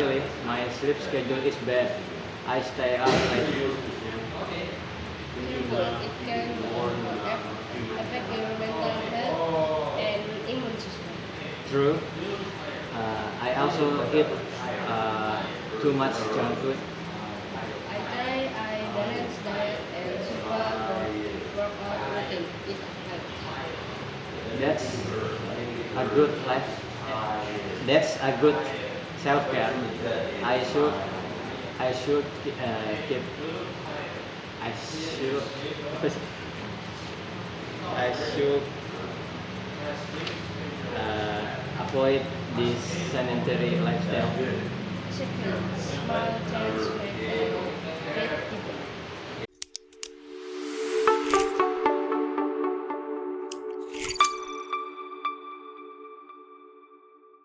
really. My sleep schedule is bad. I stay up like It can affect your mental health and immune system. true. I also eat too much junk food. I balance diet and super workout routine. It helps. That's a good life. That's a good self care. I should I should keep I should I should avoid this sedentary lifestyle. Discipline, small change make